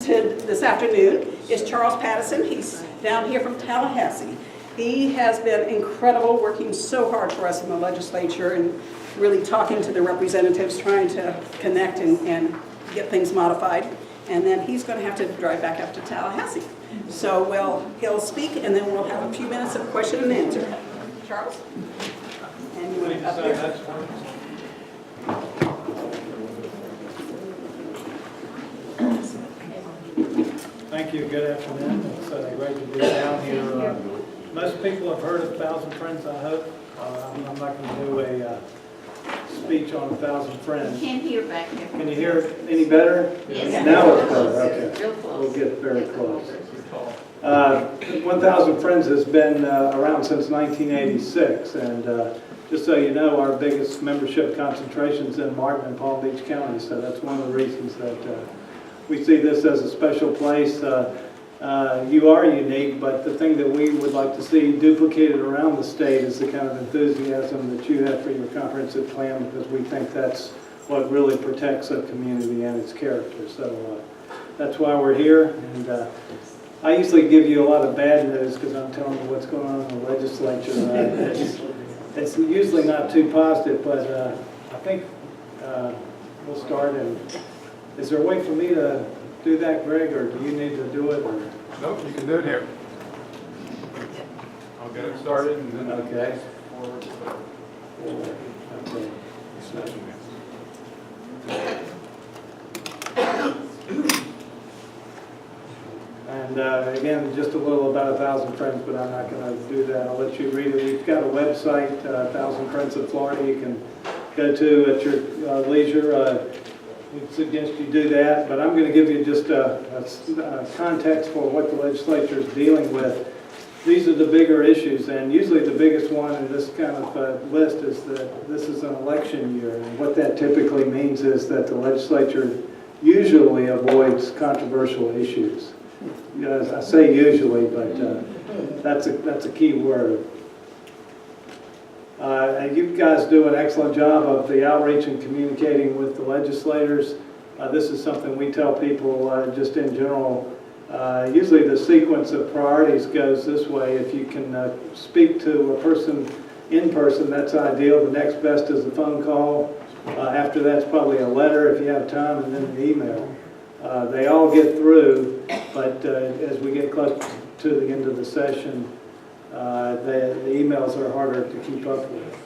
this afternoon is Charles Pattison. He's down here from Tallahassee. He has been incredible, working so hard for us in the legislature and really talking to the representatives, trying to connect and get things modified. And then he's going to have to drive back up to Tallahassee. So he'll speak, and then we'll have a few minutes of question and answer. Charles? And you want to up here? Thank you. Good afternoon. It's great to be down here. Most people have heard of 1,000 Friends, I hope. I'm not going to do a speech on 1,000 Friends. Can't hear back here. Can you hear any better? Yes. Now it's better. Okay. Real close. We'll get very close. 1,000 Friends has been around since 1986, and just so you know, our biggest membership concentrations in Martin and Palm Beach County, so that's one of the reasons that we see this as a special place. You are unique, but the thing that we would like to see duplicated around the state is the kind of enthusiasm that you have for your comprehensive plan, because we think that's what really protects a community and its character. So that's why we're here. And I usually give you a lot of bad news because I'm telling you what's going on in the legislature. It's usually not too positive, but I think we'll start. And is there a way for me to do that, Greg, or do you need to do it? Or? Nope, you can do it here. I'll get it started and then okay. Okay. And again, just a little about 1,000 Friends, but I'm not going to do that. I'll let you read it. We've got a website, 1,000 Friends of Florida, you can go to at your leisure. We suggest you do that, but I'm going to give you just a context for what the legislature is dealing with. These are the bigger issues, and usually the biggest one in this kind of list is that this is an election year, and what that typically means is that the legislature usually avoids controversial issues. You know, I say usually, but that's a key word. You guys do an excellent job of the outreach and communicating with the legislators. This is something we tell people just in general. Usually the sequence of priorities goes this way. If you can speak to a person in person, that's ideal. The next best is a phone call. After that's probably a letter if you have time, and then an email. They all get through, but as we get close to the end of the session, the emails are harder to keep up with.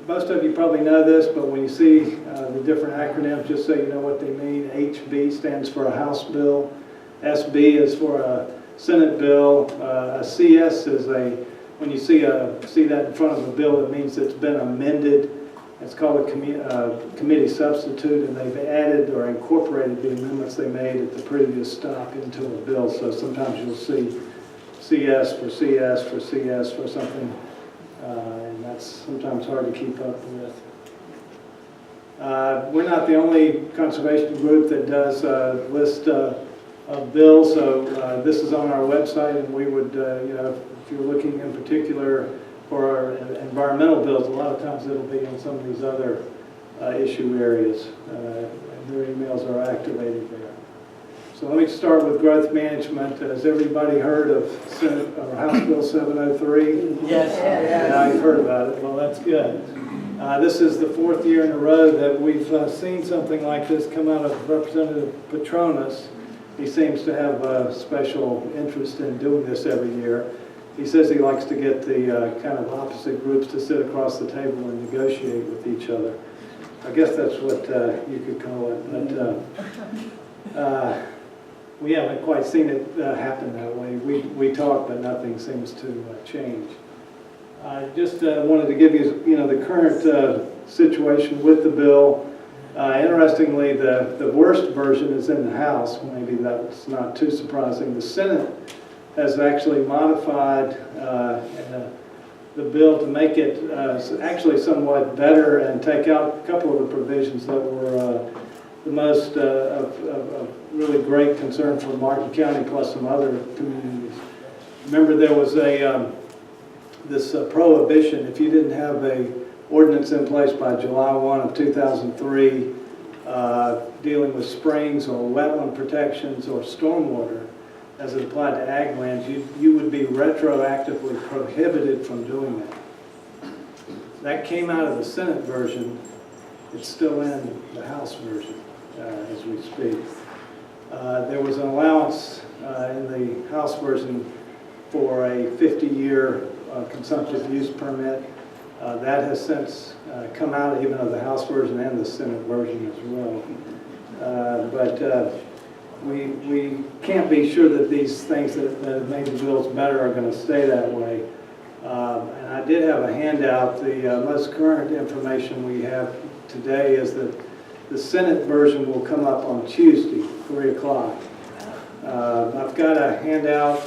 Most of you probably know this, but when you see the different acronyms, just so you know what they mean, HB stands for a House bill, SB is for a Senate bill, a CS is when you see that in front of a bill, it means it's been amended. It's called a committee substitute, and they've added or incorporated the amendments they made at the previous stop into a bill. So sometimes you'll see CS for CS for CS for something, and that's sometimes hard to keep up with. We're not the only conservation group that does a list of bills, so this is on our website, and we would, if you're looking in particular for our environmental bills, a lot of times it'll be in some of these other issue areas, and their emails are activated there. So let me start with growth management. Has everybody heard of House Bill 703? Yes. Yeah, you've heard about it. Well, that's good. This is the fourth year in a row that we've seen something like this come out of Representative Petronas. He seems to have a special interest in doing this every year. He says he likes to get the kind of opposite groups to sit across the table and negotiate with each other. I guess that's what you could call it. But we haven't quite seen it happen that way. We talk, but nothing seems to change. I just wanted to give you, the current situation with the bill. Interestingly, the worst version is in the House. Maybe that's not too surprising. The Senate has actually modified the bill to make it actually somewhat better and take out a couple of the provisions that were the most of really great concern for Martin County plus some other communities. Remember, there was this prohibition. If you didn't have a ordinance in place by July 1 of 2003, dealing with springs or wetland protections or stormwater, as it applied to ag lands, you would be retroactively prohibited from doing that. That came out of the Senate version. It's still in the House version as we speak. There was an allowance in the House version for a 50-year consumptive use permit. That has since come out even of the House version and the Senate version as well. But we can't be sure that these things that have made the bills better are going to stay that way. And I did have a handout. The most current information we have today is that the Senate version will come up on Tuesday, 3 o'clock. I've got a handout.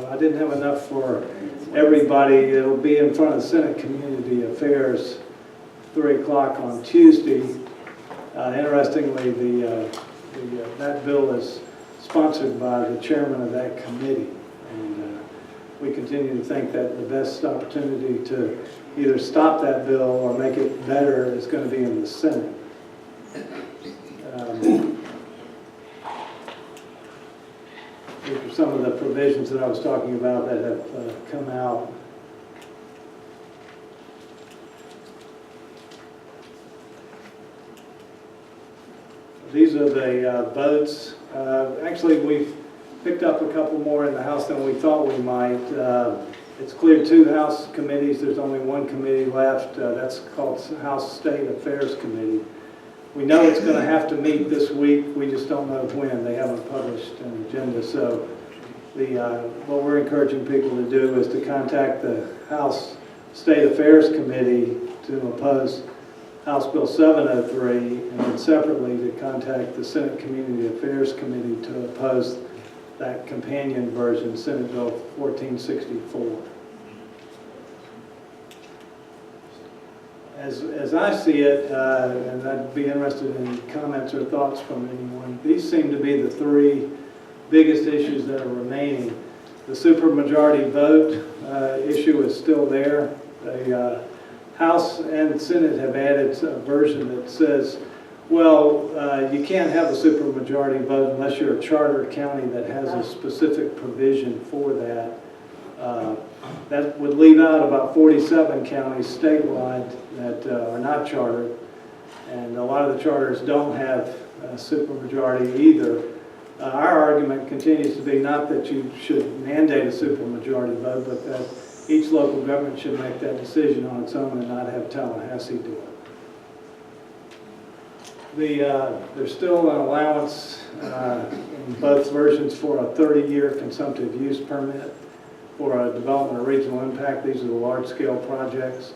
I didn't have enough for everybody. It'll be in front of Senate Community Affairs, 3 o'clock on Tuesday. Interestingly, that bill is sponsored by the chairman of that committee. And we continue to think that the best opportunity to either stop that bill or make it better is going to be in the Senate. These are some of the provisions that I was talking about that have come out. These are the votes. Actually, we've picked up a couple more in the House than we thought we might. It's cleared 2 House committees. There's only 1 committee left. That's called House State Affairs Committee. We know it's going to have to meet this week. We just don't know when. They haven't published an agenda. So what we're encouraging people to do is to contact the House State Affairs Committee to oppose House Bill 703, and then separately to contact the Senate Community Affairs Committee to oppose that companion version, Senate Bill 1464. As I see it, and I'd be interested in comments or thoughts from anyone, these seem to be the 3 biggest issues that are remaining. The supermajority vote issue is still there. The House and Senate have added a version that says, well, you can't have a supermajority vote unless you're a charter county that has a specific provision for that. That would leave out about 47 counties statewide that are not chartered, and a lot of the charters don't have a supermajority either. Our argument continues to be not that you should mandate a supermajority vote, but that each local government should make that decision on its own and not have Tallahassee do it. There's still an allowance in both versions for a 30-year consumptive use permit for a development of regional impact. These are the large-scale projects.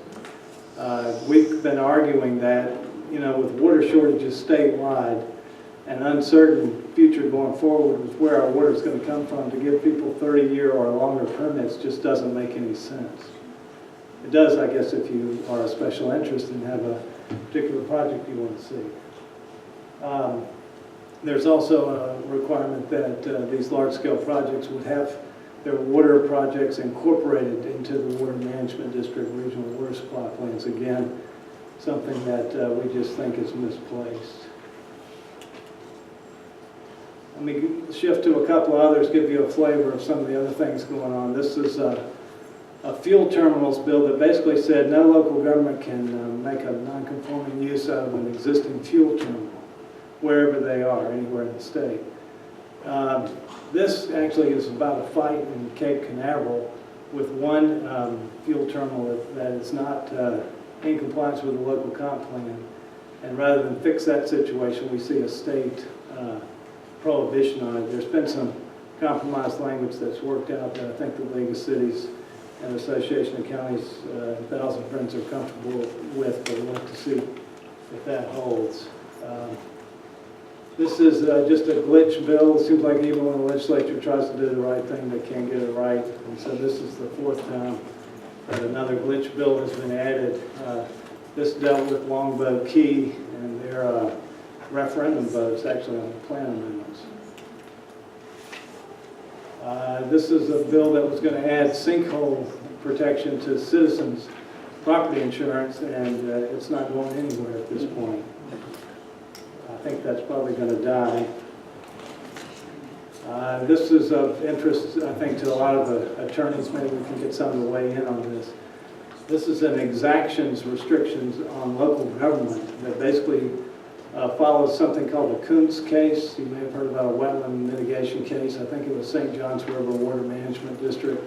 We've been arguing that, with water shortages statewide and uncertain future going forward with where our water is going to come from, to give people 30-year or longer permits just doesn't make any sense. It does, I guess, if you are a special interest and have a particular project you want to see. There's also a requirement that these large-scale projects would have their water projects incorporated into the Water Management District regional water supply plans. Again, something that we just think is misplaced. Let me shift to a couple of others, give you a flavor of some of the other things going on. This is a fuel terminals bill that basically said no local government can make a non-conforming use out of an existing fuel terminal, wherever they are, anywhere in the state. This actually is about a fight in Cape Canaveral with one fuel terminal that is not in compliance with the local comp plan. And rather than fix that situation, we see a state prohibition on it. There's been some compromise language that's worked out that I think the League of Cities and Association of Counties, 1,000 Friends are comfortable with, but we'll have to see if that holds. This is just a glitch bill. It seems like even when the legislature tries to do the right thing, they can't get it right. And so this is the 4th time that another glitch bill has been added. This dealt with Longboat Key and their referendum votes, actually, on the plan amendments. This is a bill that was going to add sinkhole protection to citizens' property insurance, and it's not going anywhere at this point. think that's probably going to die. This is of interest, I think, to a lot of the attorneys. Maybe we can get some to weigh in on this. This is an exactions restrictions on local government that basically follows something called the Kuntz case. You may have heard about a wetland mitigation case. I think it was St. Johns River Water Management District.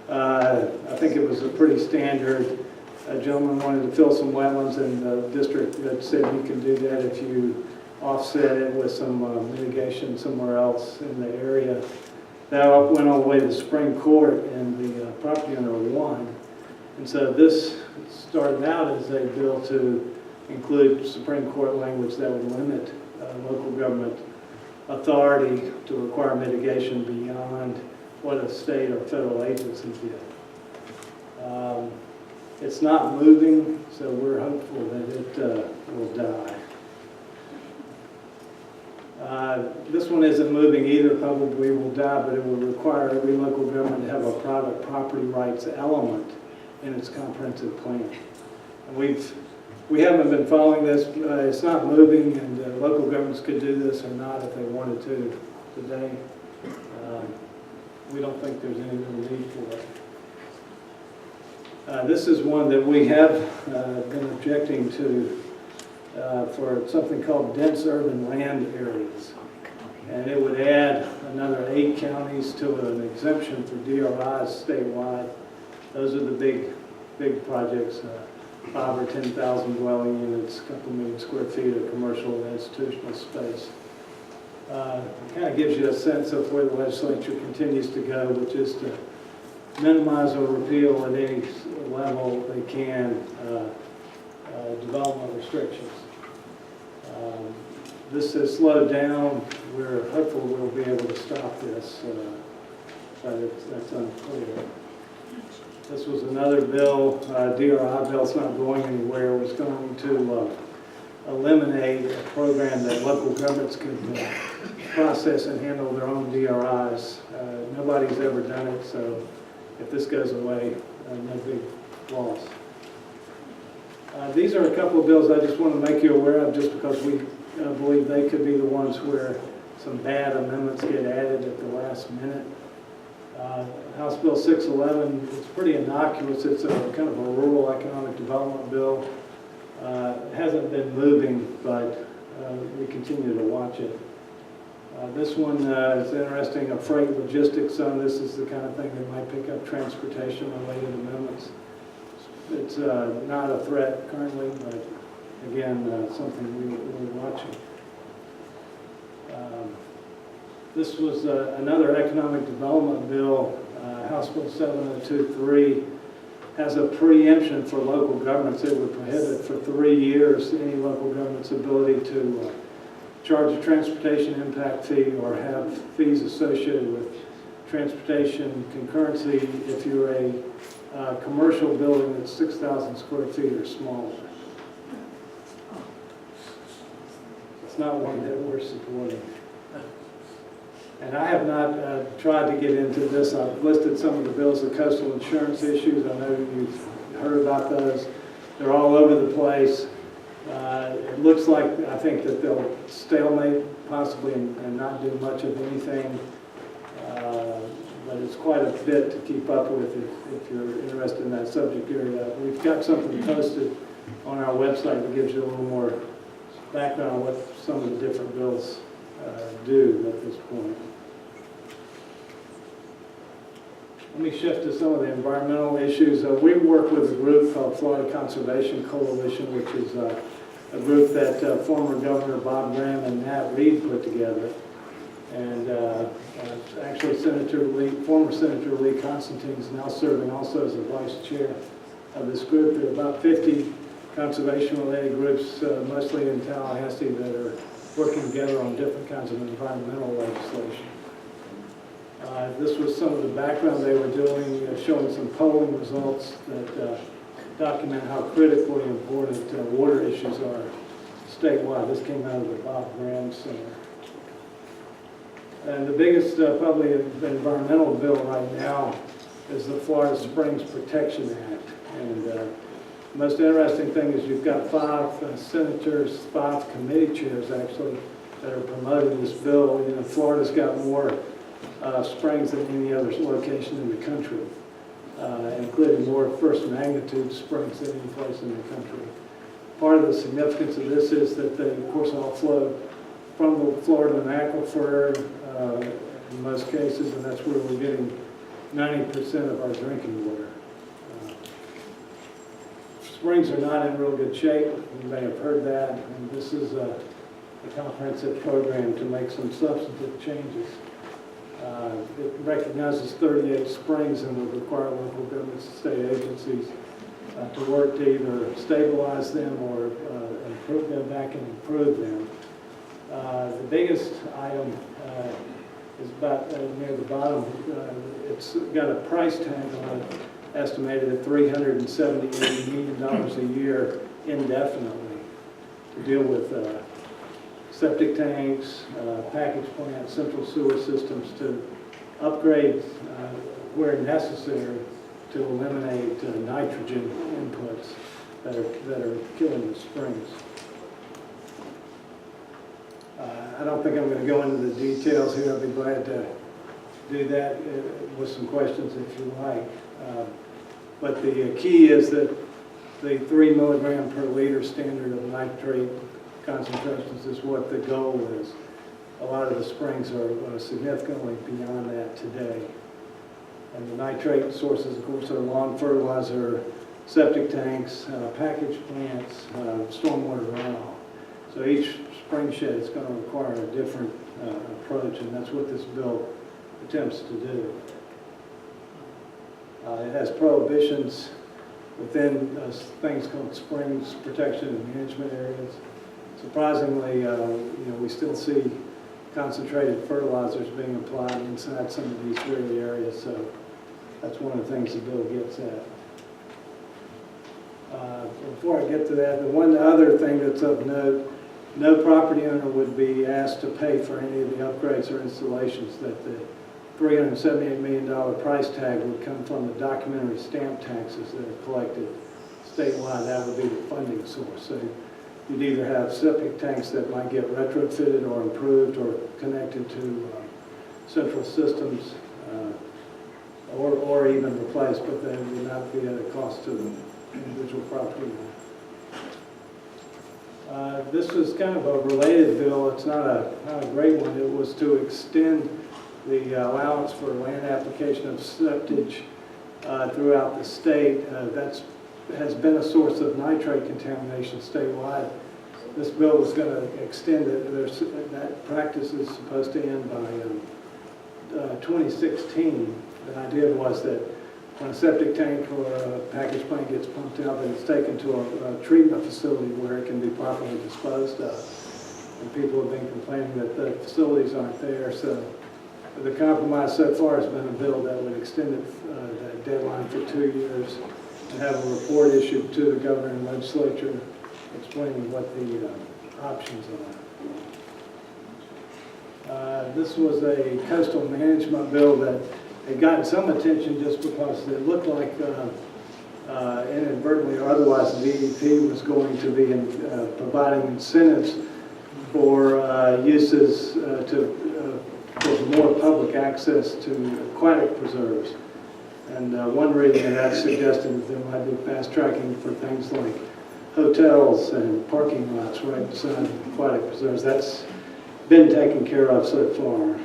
I think it was a pretty standard. A gentleman wanted to fill some wetlands, and the district said you can do that if you offset it with some mitigation somewhere else in the area. That went all the way to the Supreme Court, and the property owner won. And so this started out as a bill to include Supreme Court language that would limit local government authority to require mitigation beyond what a state or federal agency did. It's not moving, so we're hopeful that it will die. This one isn't moving either, probably will die, but it will require every local government to have a private property rights element in its comprehensive plan. And we haven't been following this. It's not moving, and local governments could do this or not if they wanted to today. We don't think there's any real need for it. This is one that we have been objecting to for something called dense urban land areas. And it would add another 8 counties to an exemption for DRIs statewide. Those are the big projects, 5 or 10,000 dwelling units, a couple million square feet of commercial and institutional space. It kind of gives you a sense of where the legislature continues to go, which is to minimize or repeal at any level they can development restrictions. This has slowed down. We're hopeful we'll be able to stop this, but that's unclear. This was another bill, DRI bill. It's not going anywhere. It was going to eliminate a program that local governments could process and handle their own DRIs. Nobody's ever done it, so if this goes away, no big loss. These are a couple of bills I just want to make you aware of, just because we believe they could be the ones where some bad amendments get added at the last minute. House Bill 611, it's pretty innocuous. It's a kind of a rural economic development bill. It hasn't been moving, but we continue to watch it. This one is interesting, a freight logistics zone. This is the kind of thing that might pick up transportation-related amendments. It's not a threat currently, but again, something we're watching. This was another economic development bill, House Bill 7023, has a preemption for local governments. It would prohibit for 3 years any local government's ability to charge a transportation impact fee or have fees associated with transportation concurrency if you're a commercial building that's 6,000 square feet or smaller. It's not one that we're supporting. And I have not tried to get into this. I've listed some of the bills, the coastal insurance issues. I know you've heard about those. They're all over the place. It looks like, I think, that they'll stalemate possibly and not do much of anything. But it's quite a bit to keep up with if you're interested in that subject area. We've got something posted on our website that gives you a little more background on what some of the different bills do at this point. Let me shift to some of the environmental issues. We work with a group called Florida Conservation Coalition, which is a group that former Governor Bob Graham and Nat Reed put together. And actually former Senator Lee Constantine is now serving also as the vice chair of this group. There are about 50 conservation-related groups, mostly in Tallahassee, that are working together on different kinds of environmental legislation. This was some of the background they were doing, showing some polling results that document how critically important water issues are statewide. This came out of the Bob Graham Center. And the biggest, probably, environmental bill right now is the Florida Springs Protection Act. And The most interesting thing is you've got 5 senators, 5 committee chairs actually, that are promoting this bill. You know, Florida's got more springs than any other location in the country, including more first magnitude springs than any place in the country. Part of the significance of this is that they, of course, all flow from the Florida aquifer in most cases, and that's where we're getting 90% of our drinking water. Springs are not in real good shape. You may have heard that, and this is a comprehensive program to make some substantive changes. It recognizes 38 springs and would require local governments and state agencies to work to either stabilize them or go back and improve them. The biggest item is about near the bottom. It's got a price tag on it estimated at $378 million a year indefinitely to deal with septic tanks, package plants, central sewer systems, to upgrade where necessary to eliminate nitrogen inputs that are killing the springs. I don't think I'm going to go into the details here. I'll be glad to do that with some questions if you like. But the key is that the 3 milligram per liter standard of nitrate concentrations is what the goal is. A lot of the springs are significantly beyond that today. And the nitrate sources, of course, are lawn fertilizer, septic tanks, package plants, stormwater runoff. So each spring shed is going to require a different approach, and that's what this bill attempts to do. It has prohibitions within things called springs protection and management areas. Surprisingly, we still see concentrated fertilizers being applied inside some of these very areas, so that's one of the things the bill gets at. Before I get to that, the one other thing that's of note, no property owner would be asked to pay for any of the upgrades or installations. That the $378 million price tag would come from the documentary stamp taxes that are collected statewide. That would be the funding source. So you'd either have septic tanks that might get retrofitted or improved or connected to central systems or even replaced, but they would not be at a cost to the individual property owner. This is kind of a related bill. It's not a great one. It was to extend the allowance for land application of septage throughout the state. That has been a source of nitrate contamination statewide. This bill was going to extend it. That practice is supposed to end by 2016. The idea was that when a septic tank or a package plant gets pumped out, that it's taken to a treatment facility where it can be properly disposed of. And people have been complaining that the facilities aren't there. So the compromise so far has been a bill that would extend that deadline for 2 years and have a report issued to the governor and legislature explaining what the options are. This was a coastal management bill that had gotten some attention just because it looked like inadvertently or otherwise the DEP was going to be providing incentives for uses for more public access to aquatic preserves. And one reading of that suggested that there might be fast tracking for things like hotels and parking lots right beside aquatic preserves. That's been taken care of so far.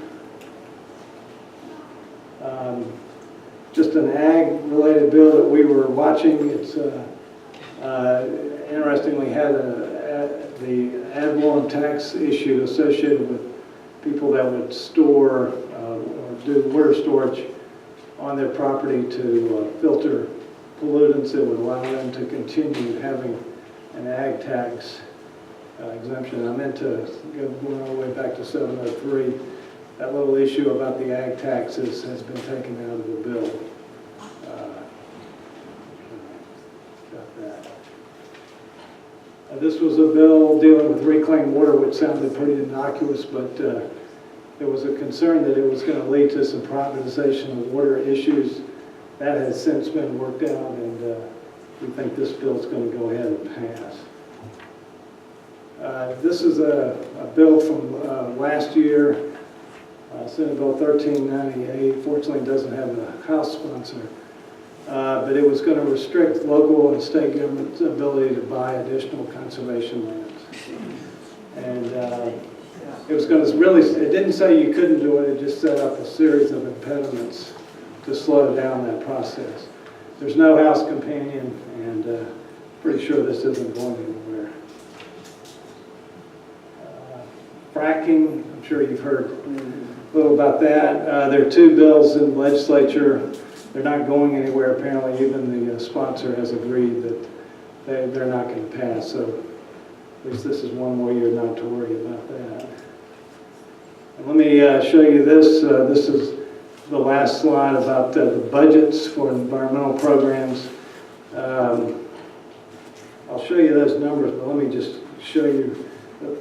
Just an ag-related bill that we were watching. It's interestingly had the ad valorem tax issue associated with people that would store or do water storage on their property to filter pollutants that would allow them to continue having an ag tax exemption. I meant to go all the way back to 703. That little issue about the ag taxes has been taken out of the bill. Got that. This was a bill dealing with reclaimed water, which sounded pretty innocuous, but there was a concern that it was going to lead to some privatization of water issues. That has since been worked out, and we think this bill's going to go ahead and pass. This is a bill from last year, Senate Bill 1398. Fortunately, it doesn't have a House sponsor, but it was going to restrict local and state government's ability to buy additional conservation lands. And it was going to really, it didn't say you couldn't do it, it just set up a series of impediments to slow down that process. There's no House companion, and pretty sure this isn't going anywhere. Fracking, I'm sure you've heard a little about that. There are two bills in the legislature. They're not going anywhere, apparently. Even the sponsor has agreed that they're not going to pass, so at least this is one more year not to worry about that. And let me show you this. This is the last slide about the budgets for environmental programs. I'll show you those numbers, but let me just show you.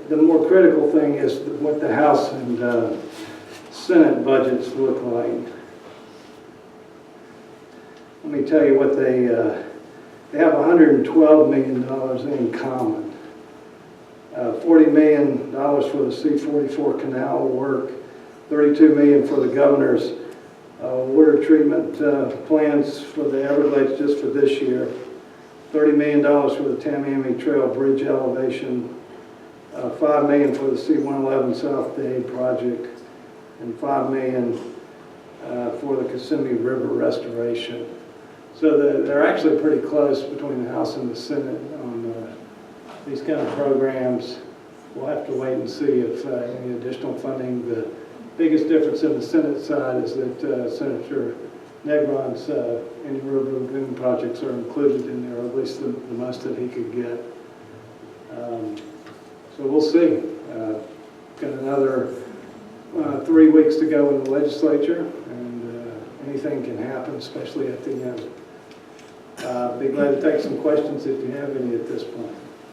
The more critical thing is what the House and Senate budgets look like. Let me tell you what they have $112 million in common. $40 million for the C-44 canal work, $32 million for the governor's water treatment plans for the Everglades just for this year, $30 million for the Tamiami Trail Bridge elevation, $5 million for the C-111 South Dade project, and $5 million for the Kissimmee River restoration. So they're actually pretty close between the House and the Senate on these kind of programs. We'll have to wait and see if any additional funding. The biggest difference in the Senate side is that Senator Negron's Indian River Lagoon projects are included in there, or at least the most that he could get. So we'll see. Got another 3 weeks to go in the legislature, and anything can happen, especially at the end. Be glad to take some questions if you have any at this point.